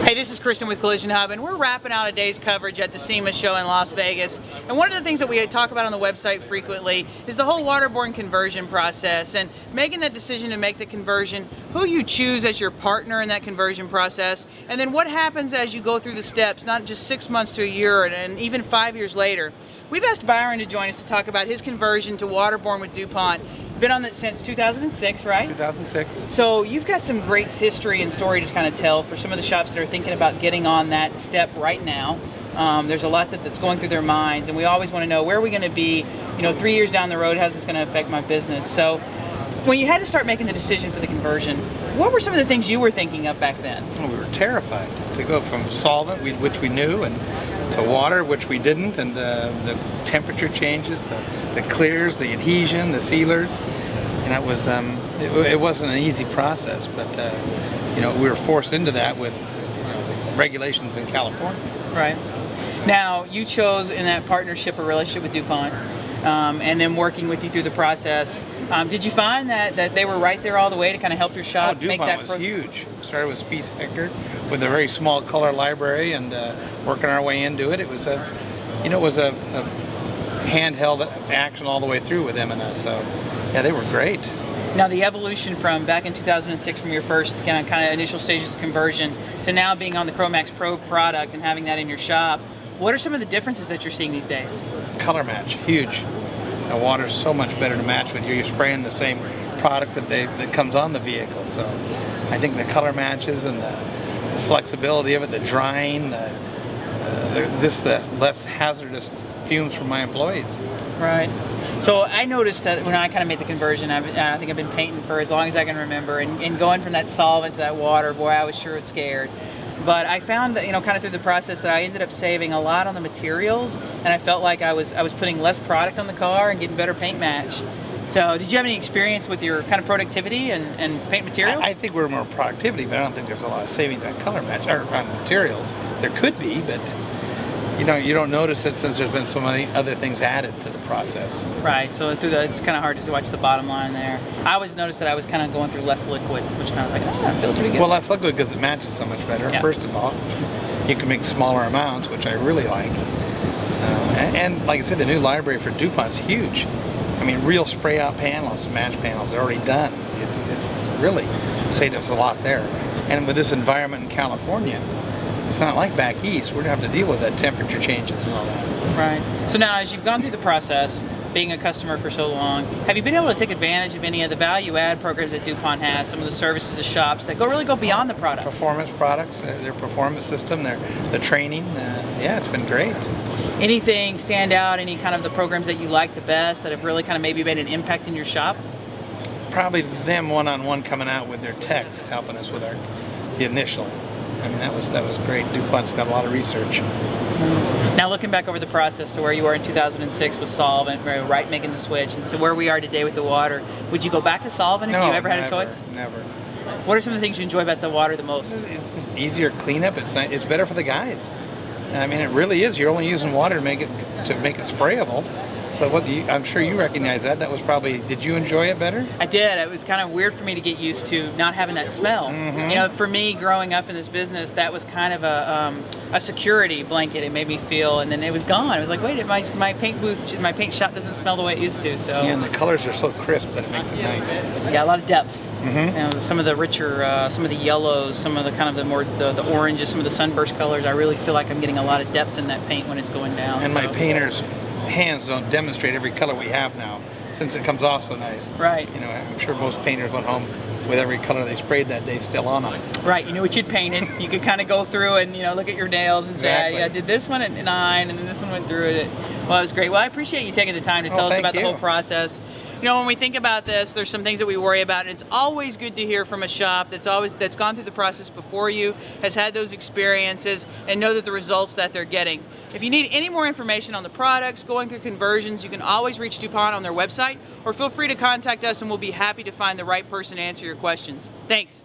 Hey, this is Kristen with Collision Hub, and we're wrapping out a day's coverage at the SEMA show in Las Vegas. And one of the things that we talk about on the website frequently is the whole waterborne conversion process and making that decision to make the conversion, who you choose as your partner in that conversion process, and then what happens as you go through the steps, not just 6 months to a year and even 5 years later. We've asked Byron to join us to talk about his conversion to waterborne with Dupont. Been on it since 2006, right? 2006. So you've got some great history and story to kind of tell for some of the shops that are thinking about getting on that step right now. There's a lot that's going through their minds, and we always want to know, where are we going to be, 3 years down the road? How's this going to affect my business? So when you had to start making the decision for the conversion, what were some of the things you were thinking of back then? Well, we were terrified to go from solvent, which we knew, and to water, which we didn't, and the temperature changes, the clears, the adhesion, the sealers, and it wasn't an easy process, but we were forced into that with regulations in California. Right. Now, you chose in that partnership or relationship with Dupont, and then working with you through the process. Did you find that they were right there all the way to kind of help your shop make that? Dupont was huge. Started with Spies Hector with a very small color library, and working our way into it. It was a handheld action all the way through with M&S. So yeah, they were great. Now, the evolution from back in 2006, from your first kind of initial stages of conversion to now being on the Cromax Pro product and having that in your shop, what are some of the differences that you're seeing these days? Color match, huge. The water's so much better to match with. You're spraying the same product that comes on the vehicle. So I think the color matches and the flexibility of it, the drying, just the less hazardous fumes for my employees. Right. So I noticed that when I kind of made the conversion, I think I've been painting for as long as I can remember, and going from that solvent to that water, boy, I was sure scared. But I found that, kind of through the process, that I ended up saving a lot on the materials, and I felt like I was putting less product on the car and getting better paint match. So did you have any experience with your kind of productivity and paint materials? I think we're more productivity, but I don't think there's a lot of savings on color match or on materials. There could be, but you don't notice it since there's been so many other things added to the process. Right. So it's kind of hard to watch the bottom line there. I always noticed that I was kind of going through less liquid, which kind of like, I feel pretty good. Well, less liquid because it matches so much better. Yeah. First of all, you can make smaller amounts, which I really like. And like I said, the new library for DuPont's huge. I mean, real spray out panels, match panels are already done. It's really saved us a lot there. And with this environment in California, it's not like back east. We're going to have to deal with that temperature changes and all that. Right. So now, as you've gone through the process, being a customer for so long, have you been able to take advantage of any of the value-add programs that DuPont has, some of the services of shops that really go beyond the products? Performance products, their performance system, the training. Yeah, it's been great. Anything stand out, any kind of the programs that you like the best that have really kind of maybe made an impact in your shop? Probably them one-on-one coming out with their techs, helping us with the initial. I mean, that was great. DuPont's got a lot of research. Now, looking back over the process to where you were in 2006 with solvent, right, making the switch, and to where we are today with the water, would you go back to solvent if you ever had a choice? Never. What are some of the things you enjoy about the water the most? It's just easier cleanup. It's better for the guys. I mean, it really is. You're only using water to make it sprayable. So I'm sure you recognize that. That was probably, did you enjoy it better? I did. It was kind of weird for me to get used to not having that smell. Mm-hmm. For me, growing up in this business, that was kind of a security blanket. It made me feel, and then it was gone. I was like, wait, my paint booth, my paint shop doesn't smell the way it used to. So yeah, and the colors are so crisp that it makes it nice. Yeah, a lot of depth. Mm-hmm. Some of the richer, some of the yellows, some of the kind of the more the oranges, some of the sunburst colors. I really feel like I'm getting a lot of depth in that paint when it's going down. And my painters' hands don't demonstrate every color we have now, since it comes off so nice. Right. I'm sure most painters went home with every color they sprayed that day still on them. Right. You knew what you'd painted. You could kind of go through and look at your nails and say, I did this one at 9, and then this one went through it. Well, it was great. Well, I appreciate you taking the time to tell us about the whole process. When we think about this, there's some things that we worry about, and it's always good to hear from a shop that's gone through the process before you, has had those experiences, and know that the results that they're getting. If you need any more information on the products, going through conversions, you can always reach DuPont on their website, or feel free to contact us and we'll be happy to find the right person to answer your questions. Thanks.